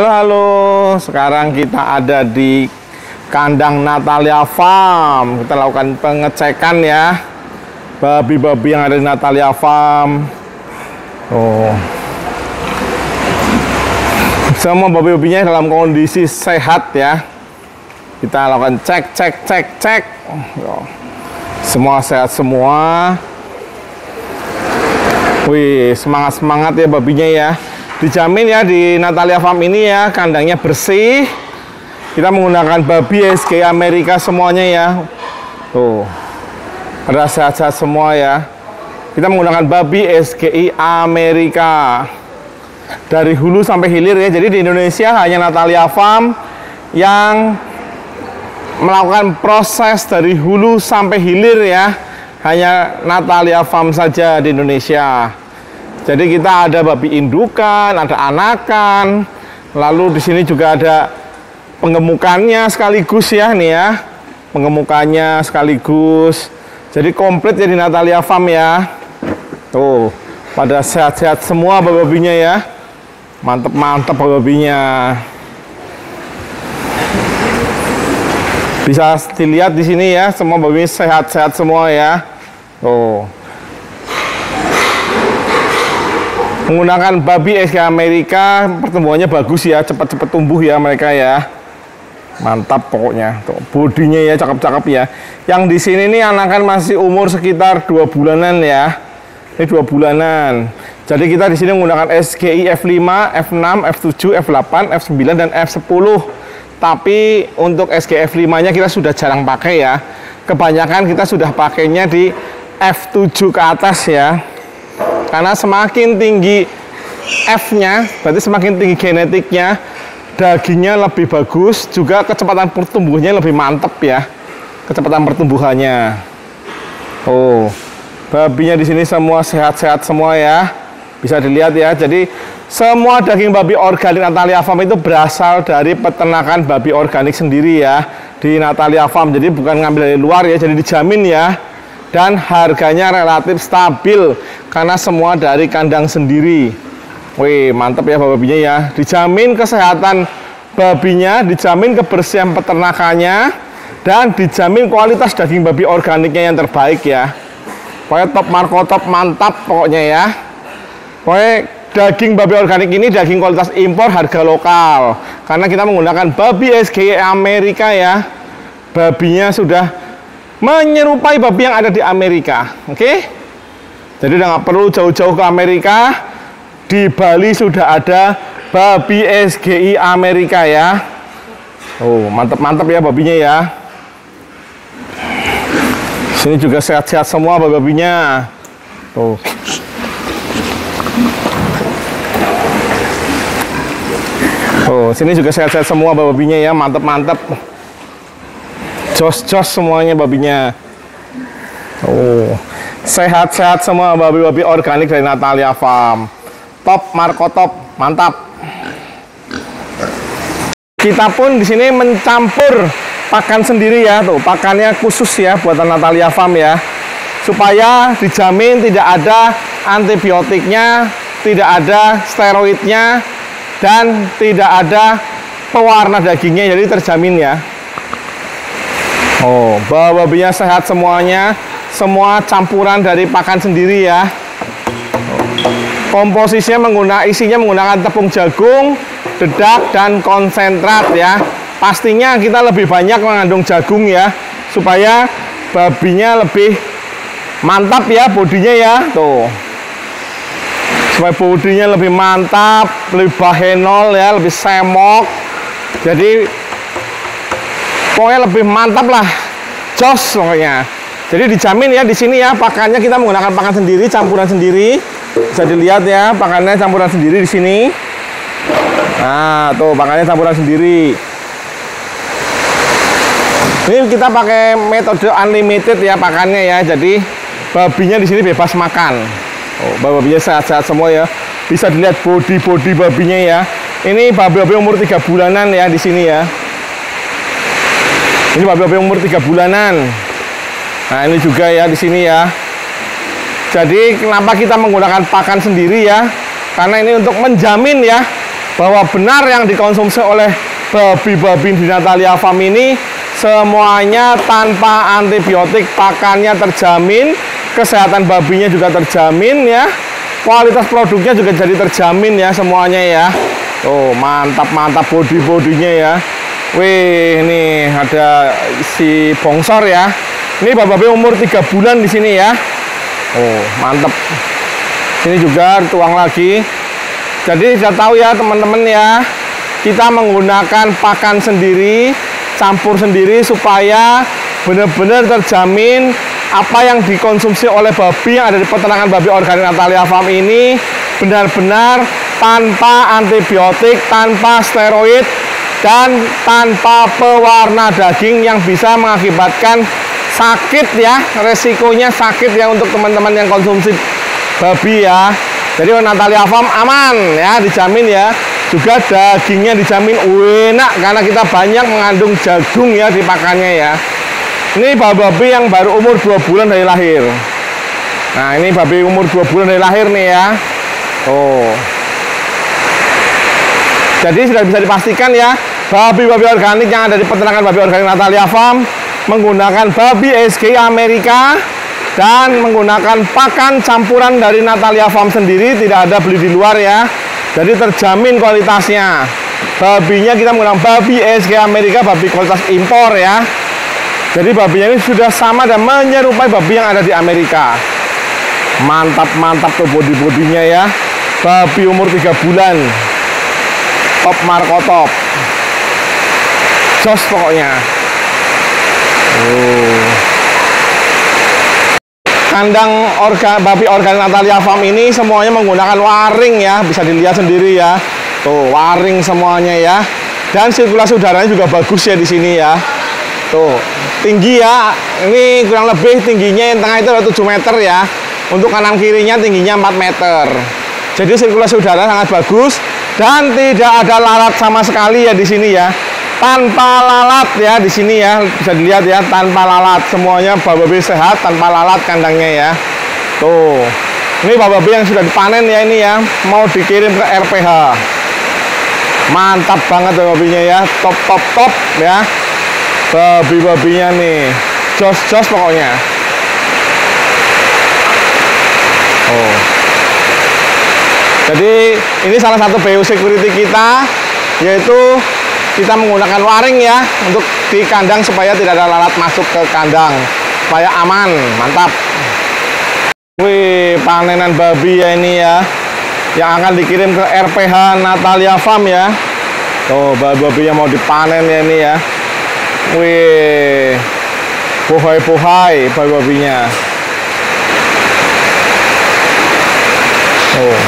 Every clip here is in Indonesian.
Halo, sekarang kita ada di kandang Natalia Farm. Kita lakukan pengecekan ya, babi-babi yang ada di Natalia Farm. Semua babi-babinya dalam kondisi sehat ya. Kita lakukan cek. Semua sehat semua. Wih, semangat ya babinya ya. Dijamin ya di Natalia Farm ini ya, kandangnya bersih. Kita menggunakan babi SGI Amerika semuanya ya. Tuh, pada sehat-sehat semua ya. Kita menggunakan babi SGI Amerika dari hulu sampai hilir ya. Jadi di Indonesia hanya Natalia Farm yang melakukan proses dari hulu sampai hilir ya. Hanya Natalia Farm saja di Indonesia. Jadi kita ada babi indukan, ada anakan, lalu di sini juga ada penggemukannya sekaligus ya nih ya, penggemukannya sekaligus. Jadi komplit ya di Natalia Farm ya. Tuh, pada sehat-sehat semua babi-babinya ya, mantep babinya. Bisa dilihat di sini ya, semua babi sehat-sehat semua ya. Tuh. Menggunakan babi SGI Amerika, pertumbuhannya bagus ya, cepat-cepat tumbuh ya mereka ya. Mantap pokoknya. Tuh, bodinya ya cakep-cakep ya. Yang di sini nih anakan masih umur sekitar 2 bulanan ya. Ini 2 bulanan. Jadi kita di sini menggunakan SGI F5, F6, F7, F8, F9 dan F10. Tapi untuk SGI F5-nya kita sudah jarang pakai ya. Kebanyakan kita sudah pakainya di F7 ke atas ya. Karena semakin tinggi F-nya, berarti semakin tinggi genetiknya, dagingnya lebih bagus, juga kecepatan pertumbuhannya lebih mantap ya. Kecepatan pertumbuhannya. Oh, babinya di sini semua sehat-sehat semua ya. Bisa dilihat ya. Jadi semua daging babi organik Natalia Farm itu berasal dari peternakan babi organik sendiri ya di Natalia Farm. Jadi bukan ngambil dari luar ya. Jadi dijamin ya. Dan harganya relatif stabil karena semua dari kandang sendiri. Wih, mantap ya babinya ya. Dijamin kesehatan babinya, dijamin kebersihan peternakannya, dan dijamin kualitas daging babi organiknya yang terbaik ya. Pokoknya top marko top, mantap pokoknya ya. Pokoknya daging babi organik ini daging kualitas impor, harga lokal. Karena kita menggunakan babi SGI Amerika ya. Babinya sudah menyerupai babi yang ada di Amerika, oke? Jadi udah nggak perlu jauh-jauh ke Amerika. Di Bali sudah ada babi SGI Amerika ya. Oh, mantap ya babinya ya. Sini juga sehat-sehat semua babinya. Tuh. Oh, sini juga sehat-sehat semua babinya ya, mantap. Jos semuanya babinya. Oh, sehat-sehat semua babi-babi organik dari Natalia Farm. Top marko top, mantap. Kita pun di sini mencampur pakan sendiri ya, tuh pakannya khusus ya buatan Natalia Farm ya, supaya dijamin tidak ada antibiotiknya, tidak ada steroidnya, dan tidak ada pewarna dagingnya, jadi terjamin ya. Oh, babinya sehat semuanya, semua campuran dari pakan sendiri ya. Komposisinya isinya menggunakan tepung jagung, dedak, dan konsentrat ya. Pastinya kita lebih banyak mengandung jagung ya, supaya babinya lebih mantap ya bodinya ya. Tuh, supaya bodinya lebih mantap, lebih bahenol ya, lebih semok. Jadi pokoknya lebih mantap lah, jos pokoknya. Jadi dijamin ya di sini ya, pakannya kita menggunakan pakan sendiri, campuran sendiri. Bisa dilihat ya, pakannya campuran sendiri di sini. Nah, tuh pakannya campuran sendiri. Ini kita pakai metode unlimited ya pakannya ya. Jadi babinya di sini bebas makan. Oh, babinya sehat-sehat semua ya. Bisa dilihat body babinya ya. Ini babi-babi umur 3 bulanan ya di sini ya. Ini babi-babi umur 3 bulanan. Nah, ini juga ya di sini ya. Jadi kenapa kita menggunakan pakan sendiri ya? Karena ini untuk menjamin ya bahwa benar yang dikonsumsi oleh babi-babi di Natalia Farm ini semuanya tanpa antibiotik, pakannya terjamin, kesehatan babinya juga terjamin ya, kualitas produknya juga jadi terjamin ya semuanya ya. Tuh mantap bodinya ya. Wih, ini ada si bongsor ya. Ini babi umur 3 bulan di sini ya. Oh mantap. Sini juga tuang lagi. Jadi sudah tahu ya teman-teman ya, kita menggunakan pakan sendiri, campur sendiri supaya benar-benar terjamin apa yang dikonsumsi oleh babi yang ada di peternakan babi organik Natalia Farm ini benar-benar tanpa antibiotik, tanpa steroid, dan tanpa pewarna daging yang bisa mengakibatkan sakit ya, resikonya sakit ya untuk teman-teman yang konsumsi babi ya. Jadi Natalia Farm aman ya, dijamin ya. Juga dagingnya dijamin enak karena kita banyak mengandung jagung ya di pakannya ya. Ini babi yang baru umur 2 bulan dari lahir. Nah ini babi umur 2 bulan dari lahir nih ya. Oh. Jadi sudah bisa dipastikan ya, babi-babi organik yang ada di peternakan babi organik Natalia Farm menggunakan babi SGI Amerika dan menggunakan pakan campuran dari Natalia Farm sendiri, tidak ada beli di luar ya. Jadi terjamin kualitasnya. Babinya kita menggunakan babi SGI Amerika, babi kualitas impor ya. Jadi babinya ini sudah sama dan menyerupai babi yang ada di Amerika. Mantap tuh bodinya ya. Babi umur 3 bulan. Top Markotop. Jos pokoknya. Kandang babi organik Natalia Farm ini semuanya menggunakan waring ya, bisa dilihat sendiri ya. Tuh, waring semuanya ya. Dan sirkulasi udaranya juga bagus ya di sini ya. Tuh, tinggi ya. Ini kurang lebih tingginya yang tengah itu ada 7 meter ya. Untuk kanan kirinya tingginya 4 meter. Jadi sirkulasi udara sangat bagus dan tidak ada lalat sama sekali ya di sini ya. Tanpa lalat ya di sini ya, bisa dilihat ya, tanpa lalat, semuanya babi sehat tanpa lalat kandangnya ya. Tuh, ini babi yang sudah dipanen ya ini ya, mau dikirim ke RPH. Mantap banget ya babinya ya, top ya, babinya nih, jos pokoknya. Oh, jadi ini salah satu biosecurity kita, yaitu kita menggunakan waring ya untuk di kandang supaya tidak ada lalat masuk ke kandang, supaya aman. Mantap. Wih, panenan babi ya ini ya, yang akan dikirim ke RPH Natalia Farm ya. Tuh babi yang mau dipanen ya ini ya. Wih, bohai babinya. Oh.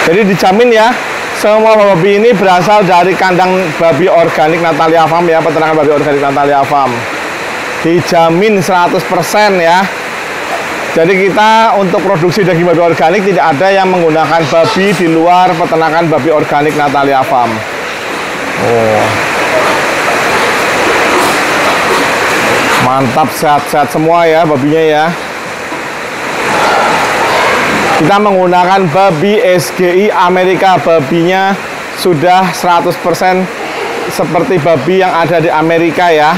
Jadi dijamin ya, semua babi ini berasal dari kandang babi organik Natalia Farm ya, peternakan babi organik Natalia Farm. Dijamin 100% ya. Jadi kita untuk produksi daging babi organik tidak ada yang menggunakan babi di luar peternakan babi organik Natalia Farm. Oh. Mantap, sehat-sehat semua ya babinya ya. Kita menggunakan babi SGI Amerika, babinya sudah 100% seperti babi yang ada di Amerika ya.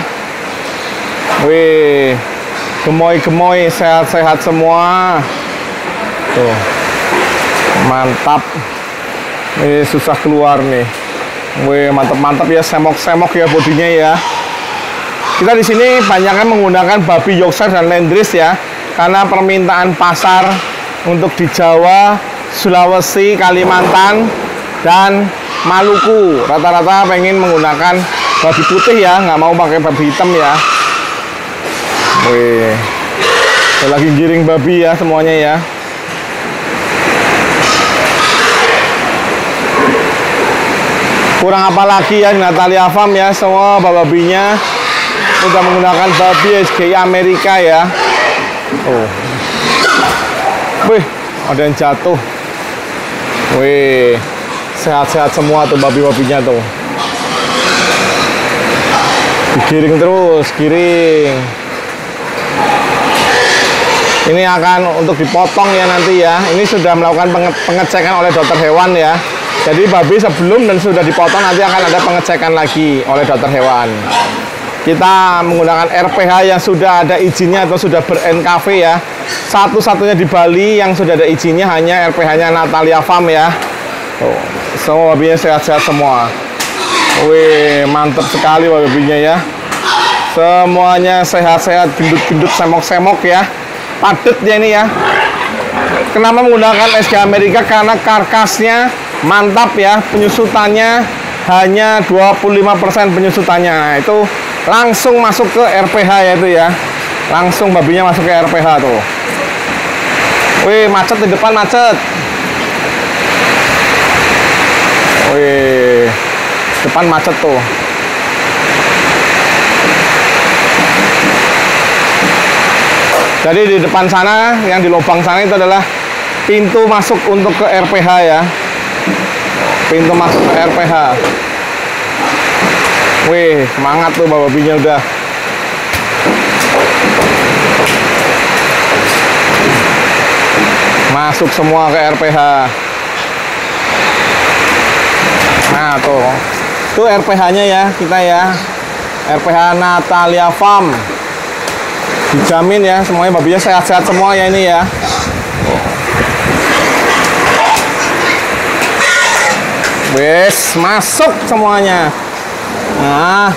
Wih, gemoy, sehat-sehat semua. Tuh, mantap. Ini susah keluar nih. Wih, mantap ya, semok ya bodinya ya. Kita di sini banyaknya menggunakan babi Yorkshire dan Landrace ya, karena permintaan pasar untuk di Jawa, Sulawesi, Kalimantan, dan Maluku rata-rata pengen menggunakan babi putih ya, nggak mau pakai babi hitam ya. Wih, lagi giring babi ya semuanya ya. Kurang apa lagi ya di Natalia Farm ya, semua babinya udah menggunakan babi SGI Amerika ya. Oh. Wih, ada yang jatuh. Wih, sehat-sehat semua tuh babi-babinya tuh. Digiring terus, giring. Ini akan untuk dipotong ya nanti ya. Ini sudah melakukan pengecekan oleh dokter hewan ya. Jadi babi sebelum dan sudah dipotong nanti akan ada pengecekan lagi oleh dokter hewan. Kita menggunakan RPH yang sudah ada izinnya atau sudah ber-NKV ya. Satu-satunya di Bali yang sudah ada izinnya hanya RPH-nya Natalia Farm ya. Tuh, semua babinya sehat-sehat semua. Wih, mantap sekali babinya ya. Semuanya sehat-sehat, gendut-gendut, semok-semok ya. Padat ya ini ya. Kenapa menggunakan SK Amerika? Karena karkasnya mantap ya. Penyusutannya hanya 25% penyusutannya. Nah, itu langsung masuk ke RPH ya itu ya. Langsung babinya masuk ke RPH tuh. Wih, macet di depan, macet. Wih, depan macet tuh. Jadi di depan sana, yang di lubang sana itu adalah pintu masuk untuk ke RPH ya. Pintu masuk ke RPH. Wih, semangat tuh babinya udah. Masuk semua ke RPH. Nah tuh, itu RPH-nya ya kita ya. RPH Natalia Farm. Dijamin ya semuanya babinya sehat-sehat semua ya ini ya. Wes, masuk semuanya. Nah,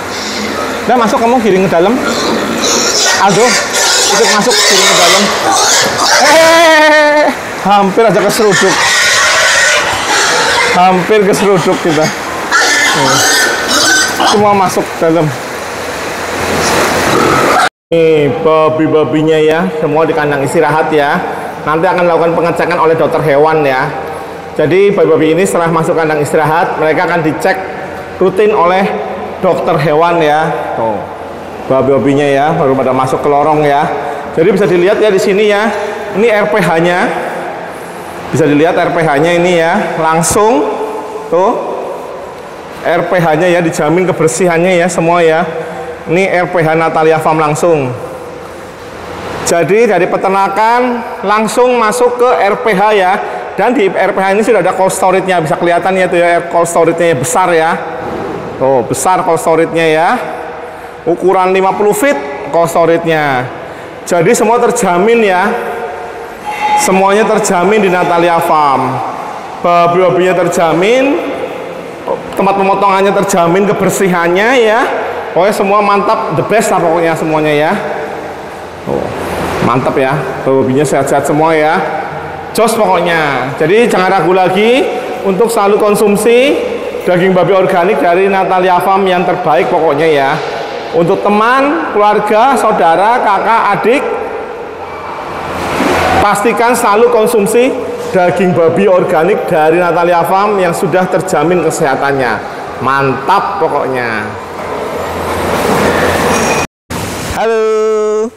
udah masuk, kamu giring ke dalam. Aldo, ikut masuk, giring ke dalam. Hampir aja keseruduk. Hampir keseruduk kita. Semua masuk dalam. Nih babi-babinya ya, semua di kandang istirahat ya. Nanti akan melakukan pengecekan oleh dokter hewan ya. Jadi babi-babi ini setelah masuk kandang istirahat, mereka akan dicek rutin oleh dokter hewan ya. Tuh, babi-babinya ya, baru pada masuk ke lorong ya. Jadi bisa dilihat ya di sini ya. Ini RPH-nya. Bisa dilihat RPH-nya ini ya, langsung tuh. RPH-nya ya, dijamin kebersihannya ya semua ya. Ini RPH Natalia Farm langsung. Jadi dari peternakan langsung masuk ke RPH ya. Dan di RPH ini sudah ada cold storage-nya, bisa kelihatan ya tuh ya, cold storage-nya besar ya. Tuh, besar cold storage-nya ya. Ukuran 50 feet cold storage-nya. Jadi semua terjamin ya. Semuanya terjamin di Natalia Farm. Babi-babinya terjamin, tempat pemotongannya terjamin, kebersihannya ya. Pokoknya semua mantap, the best lah pokoknya semuanya ya. Oh, mantap ya, babinya sehat-sehat semua ya. Jos pokoknya. Jadi jangan ragu lagi untuk selalu konsumsi daging babi organik dari Natalia Farm yang terbaik pokoknya ya. Untuk teman, keluarga, saudara, kakak, adik, pastikan selalu konsumsi daging babi organik dari Natalia Farm yang sudah terjamin kesehatannya. Mantap pokoknya. Halo,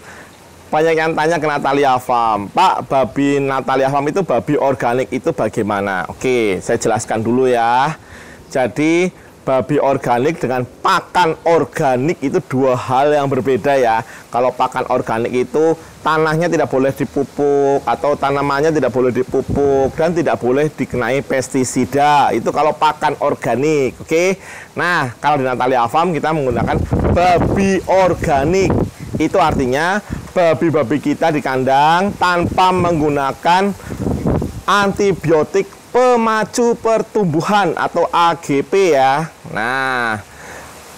banyak yang tanya ke Natalia Farm, Pak, babi Natalia Farm itu babi organik itu bagaimana? Oke, saya jelaskan dulu ya. Jadi babi organik dengan pakan organik itu dua hal yang berbeda ya. Kalau pakan organik itu tanahnya tidak boleh dipupuk atau tanamannya tidak boleh dipupuk dan tidak boleh dikenai pestisida. Itu kalau pakan organik, oke. Nah, kalau di Natalia Farm kita menggunakan babi organik. Itu artinya babi-babi kita di kandang tanpa menggunakan antibiotik pemacu pertumbuhan atau AGP ya. Nah,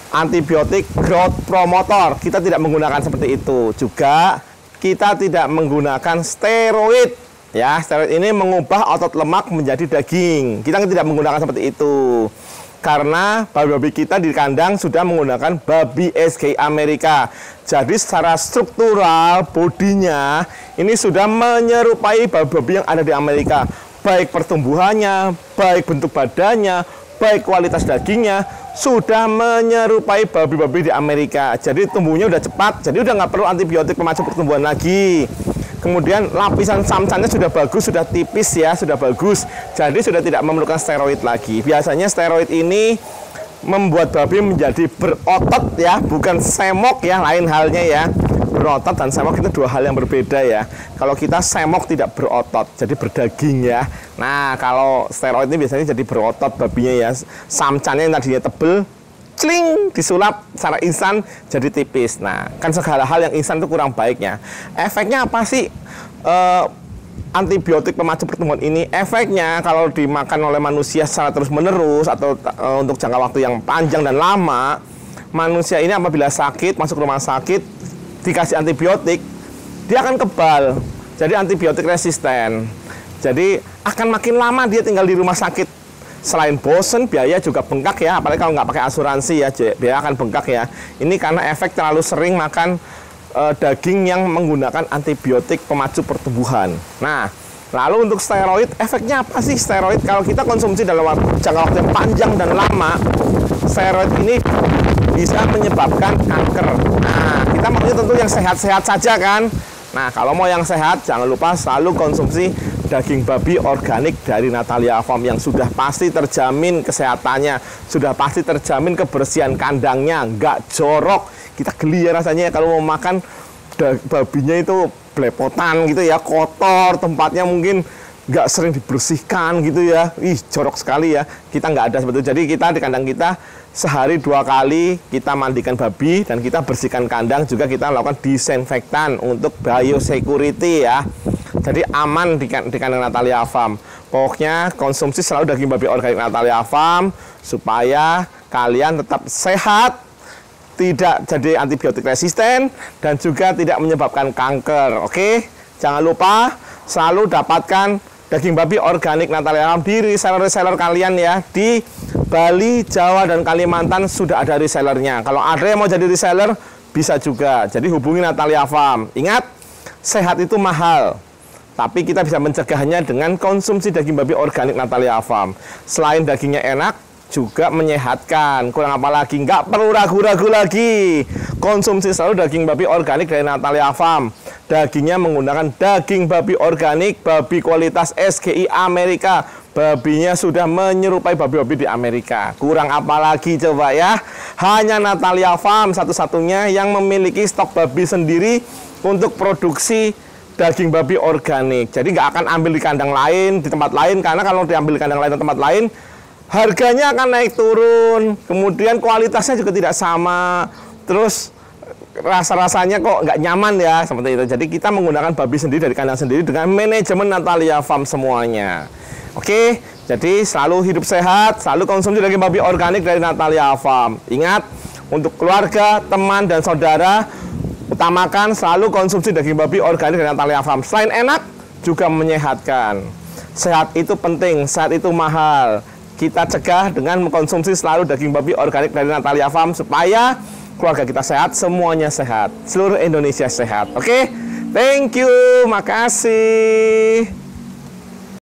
antibiotik growth promotor kita tidak menggunakan seperti itu. Juga kita tidak menggunakan steroid ya. Steroid ini mengubah otot lemak menjadi daging. Kita tidak menggunakan seperti itu. Karena babi-babi kita di kandang sudah menggunakan babi SK Amerika. Jadi secara struktural bodinya ini sudah menyerupai babi-babi yang ada di Amerika. Baik pertumbuhannya, baik bentuk badannya, baik kualitas dagingnya, sudah menyerupai babi-babi di Amerika. Jadi tumbuhnya udah cepat, jadi udah nggak perlu antibiotik pemacu pertumbuhan lagi. Kemudian lapisan samcannya sudah bagus, sudah tipis ya, sudah bagus. Jadi sudah tidak memerlukan steroid lagi. Biasanya steroid ini membuat babi menjadi berotot ya, bukan semok ya, lain halnya ya. berotot dan semok itu dua hal yang berbeda ya. Kalau kita semok tidak berotot, jadi berdaging ya. Nah, kalau steroid ini biasanya jadi berotot babinya ya. Samcannya yang tadinya tebel, cling, disulap secara instan jadi tipis. Nah, kan segala hal yang instan itu kurang baiknya. Efeknya apa sih? Antibiotik pemacu pertumbuhan ini efeknya kalau dimakan oleh manusia secara terus-menerus atau untuk jangka waktu yang panjang dan lama, manusia ini apabila sakit, masuk rumah sakit, dikasih antibiotik, dia akan kebal. Jadi antibiotik resisten. Jadi akan makin lama dia tinggal di rumah sakit. Selain bosen, biaya juga bengkak ya. Apalagi kalau nggak pakai asuransi ya, biaya akan bengkak ya. Ini karena efek terlalu sering makan daging yang menggunakan antibiotik pemacu pertumbuhan. Nah, lalu untuk steroid, efeknya apa sih steroid? Kalau kita konsumsi dalam jangka waktu yang panjang dan lama, steroid ini bisa menyebabkan kanker. Nah, kita maunya tentu yang sehat-sehat saja kan. Nah, kalau mau yang sehat, jangan lupa selalu konsumsi daging babi organik dari Natalia Farm yang sudah pasti terjamin kesehatannya, sudah pasti terjamin kebersihan kandangnya, nggak jorok. Kita geli ya rasanya kalau mau makan babinya itu belepotan gitu ya, kotor, tempatnya mungkin nggak sering dibersihkan gitu ya. Ih, jorok sekali ya. Kita nggak ada seperti itu. Jadi kita di kandang kita sehari 2 kali kita mandikan babi dan kita bersihkan kandang, juga kita lakukan disinfektan untuk biosecurity ya. Jadi aman di kandang Natalia Farm. Pokoknya konsumsi selalu daging babi organik Natalia Farm supaya kalian tetap sehat, tidak jadi antibiotik resisten, dan juga tidak menyebabkan kanker. Oke, jangan lupa selalu dapatkan daging babi organik Natalia Farm di reseller-reseller kalian ya. Di Bali, Jawa, dan Kalimantan sudah ada resellernya. Kalau ada yang mau jadi reseller, bisa juga. Jadi hubungi Natalia Farm. Ingat, sehat itu mahal, tapi kita bisa mencegahnya dengan konsumsi daging babi organik Natalia Farm. Selain dagingnya enak, juga menyehatkan. Kurang apa lagi? Nggak perlu ragu-ragu lagi. Konsumsi selalu daging babi organik dari Natalia Farm. Dagingnya menggunakan daging babi organik, babi kualitas SGI Amerika. Babinya sudah menyerupai babi-babi di Amerika. Kurang apa lagi coba ya? Hanya Natalia Farm satu-satunya yang memiliki stok babi sendiri untuk produksi daging babi organik. Jadi nggak akan ambil di kandang lain, di tempat lain, karena kalau diambil di kandang lain atau tempat lain, harganya akan naik turun, kemudian kualitasnya juga tidak sama, terus rasa-rasanya kok nggak nyaman ya, seperti itu. Jadi kita menggunakan babi sendiri dari kandang sendiri dengan manajemen Natalia Farm semuanya. Oke, jadi selalu hidup sehat, selalu konsumsi daging babi organik dari Natalia Farm. Ingat, untuk keluarga, teman, dan saudara, utamakan selalu konsumsi daging babi organik dari Natalia Farm. Selain enak, juga menyehatkan. Sehat itu penting, sehat itu mahal. Kita cegah dengan mengkonsumsi selalu daging babi organik dari Natalia Farm supaya keluarga kita sehat, semuanya sehat, seluruh Indonesia sehat. Oke? Thank you, makasih.